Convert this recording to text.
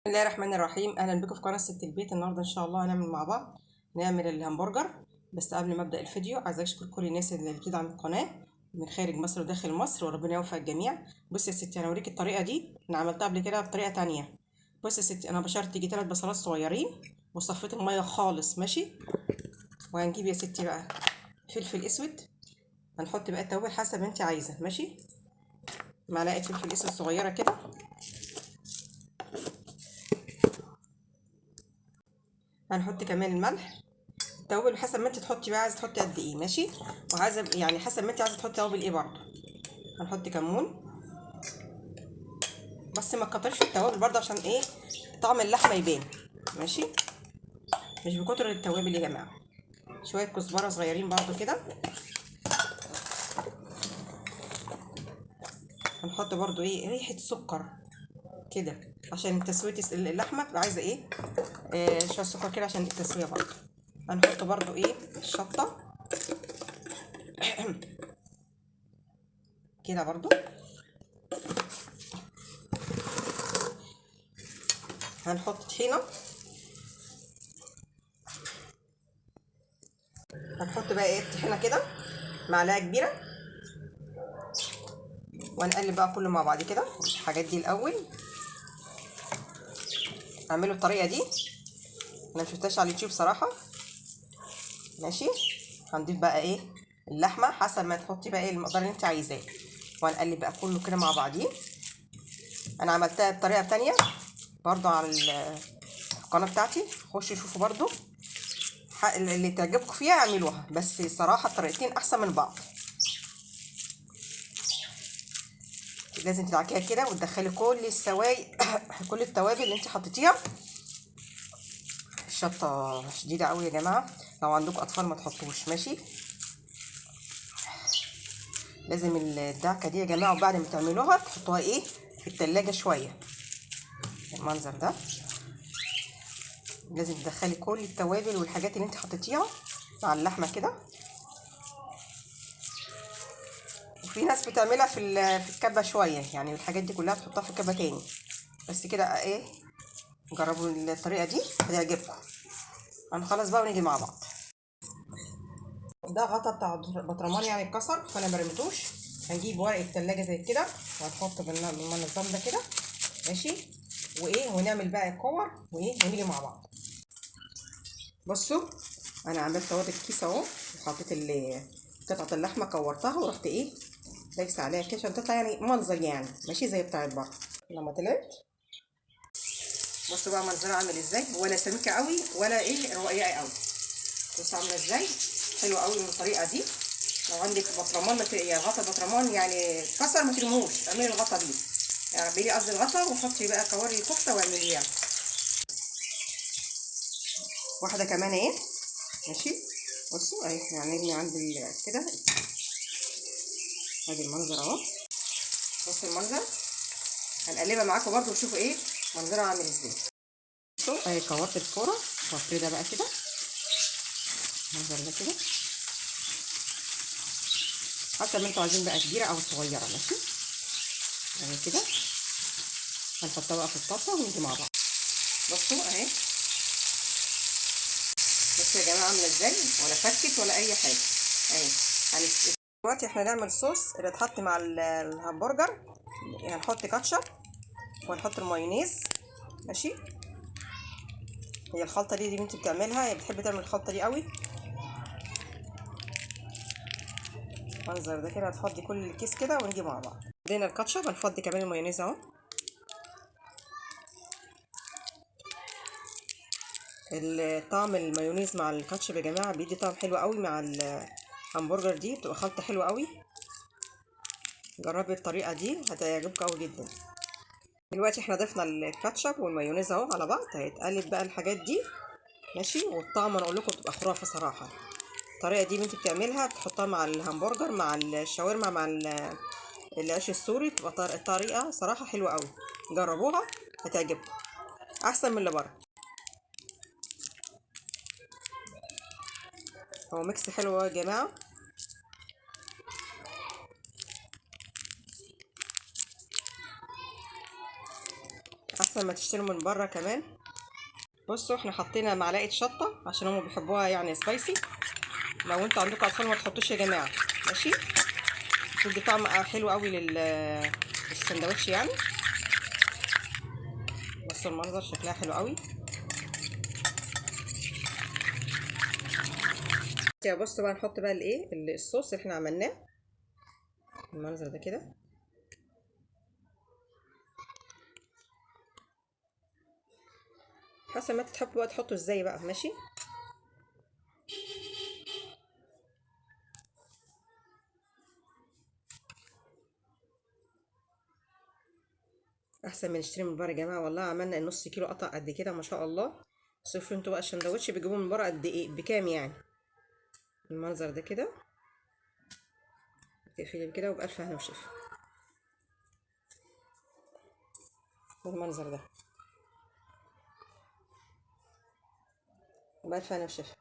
بسم الله الرحمن الرحيم. اهلا بكم في قناه ست البيت. النهارده ان شاء الله هنعمل مع بعض نعمل الهمبرجر. بس قبل ما ابدا الفيديو عايزه اشكر كل الناس اللي بتدعم القناه من خارج مصر وداخل مصر، وربنا يوفق الجميع. بص يا ستي، انا اوريك الطريقه دي، انا عملتها قبل كده بطريقه تانية. بص يا ستي، انا بشرت يجي 3 بصلات صغيرين وصفيت الميه خالص، ماشي. وهنجيب يا ستي بقى فلفل اسود، هنحط بقى التوابل حسب ما انت عايزه، ماشي. معلقه فلفل اسود صغيره كده. هنحط كمان الملح، التوابل حسب ما انت تحطي بقى، عايزه تحطي قد ايه، ماشي. وعايزه يعني حسب ما انت عايزه تحطي توابل ايه برضه. هنحط كمون، بس ما تكترش في التوابل برضه عشان ايه، طعم اللحمه يبان، ماشي. مش بكتر التوابل يا جماعه. شويه كزبره صغيرين برضه كده. هنحط برضه ايه، ريحه سكر كده عشان تسويه اللحمه بتبقى عايزه ايه، شويه سكر كده عشان التسويه برضه. هنحط برضه ايه، الشطه كده برضه. هنحط طحينه، هنحط بقى ايه الطحينه كده معلقه كبيره، وهنقلب بقى كله مع بعض كده. الحاجات دي الاول اعملوا الطريقه دي، انا مشفتهاش على اليوتيوب صراحه، ماشي. هنضيف بقى ايه اللحمه حسب ما تحطي بقى ايه المقدار اللي انت عايزاه، وهنقلب بقى كله كده مع بعضيه. انا عملتها بطريقه تانية برضو على القناه بتاعتي، خشوا شوفوا برضو اللي تعجبكم فيها اعملوها، بس صراحه الطريقتين احسن من بعض. لازم تدعكيها كده وتدخلي كل السواي كل التوابل اللي انت حطيتيها. الشطه شديده قوي يا جماعه، لو عندكم اطفال ما تحطوش، ماشي. لازم الدعكه دي يا جماعه، وبعد ما تعملوها تحطوها ايه في التلاجة شويه. المنظر ده لازم تدخلي كل التوابل والحاجات اللي انت حطيتيها مع اللحمه كده. وفي ناس بتعملها في الكبه شويه، يعني الحاجات دي كلها تحطها في الكبه تاني، بس كده ايه، جربوا الطريقه دي هتعجبكم. هنخلص بقى ونيجي مع بعض. ده غطا بتاع بطرمان يعني اتكسر فانا مرميتوش. هنجيب ورقه تلاجة زي كده وهنحط بالنظام ده كده، ماشي. وايه، ونعمل بقى الكور وايه، ونيجي مع بعض. بصوا، انا عملت اهوت الكيس اهو، وحطيت قطعه اللحمه كورتها ورحت ايه دايسه عليها كده عشان تطلع يعني منظر، يعني ماشي زي بتاع بره. لما طلعت بصوا بقى منظرها عامل ازاي، ولا سميكه قوي ولا ايه رقيقه قوي. بصوا عامله ازاي، حلوه قوي من الطريقه دي. لو عندك بطرمان يعني غطا بطرمان يعني كسر، ما ترموش، اعملي الغطا دي، يعني اعملي قصدي الغطا وحطي بقى كوري الكفته واعمليها. واحده كمان اهي، ماشي. بصوا اهي، يعني نرمي عند كده، ادي المنظر اهو. بصوا المنظر، هنقلبها معاكم برضو وشوفوا ايه منظرها عامل ازاي. بصوا اهي كورت الفوره وافردها بقى كده، المنظر ده كده حسب ما انتوا عايزين بقى، كبيره او صغيره، ماشي. اهي كده هنحطها بقى في الطاسه ونيجي مع بعض. بصوا اهي، بصوا يا جماعه عامله ازاي، ولا فكت ولا اي حاجه اهي. دلوقتي احنا نعمل صوص اللي اتحط مع الهمبرجر. هنحط كاتشب وهنحط المايونيز، ماشي. هي الخلطه دي بنتي بتعملها، هي بتحب تعمل الخلطه دي قوي. المنظر ده كده هتفضي كل الكيس كده ونيجي مع بعض. ادينا الكاتشب، هنفضي كمان المايونيز اهو. الطعم المايونيز مع الكاتشب يا جماعه بيدي طعم حلو قوي مع الهمبرجر، دي بتبقى خلطه حلوه قوي. جربي الطريقه دي هتعجبك قوي جدا. دلوقتي احنا ضفنا الكاتشب والمايونيز اهو على بعض، هيتقلب بقى الحاجات دي، ماشي. والطعم انا اقول لكم بتبقى خرافه صراحه. الطريقه دي بنتي بتعملها، تحطها مع الهمبرجر مع الشاورما مع العيش السوري، تبقى الطريقه صراحه حلوه قوي. جربوها هتعجبكم احسن من اللي بره. هو ميكس حلو يا جماعه. احسن ما تشتروا من بره كمان. بصوا احنا حطينا معلقه شطه عشان هم بيحبوها يعني سبايسي. لو انتوا عندكم اطفال ما تحطوش يا جماعه، ماشي. بتدي طعم حلو قوي للسندوتش يعني. بصوا المنظر شكلها حلو قوي. بصوا بقى نحط بقى الايه الصوص اللي احنا عملناه المنظر ده كده. حسب ما تحبوا بقى تحطوا ازاي بقى، ماشي. احسن من نشتري من بره يا جماعه، والله عملنا النص كيلو قطع قد كده ما شاء الله. شوفوا انتوا بقى السندوتش بيجيبوه من بره قد ايه بكام يعني. المنظر ده كده تقفلي كده وبألف هنا وشفا. المنظر ده بألف هنا وشفا.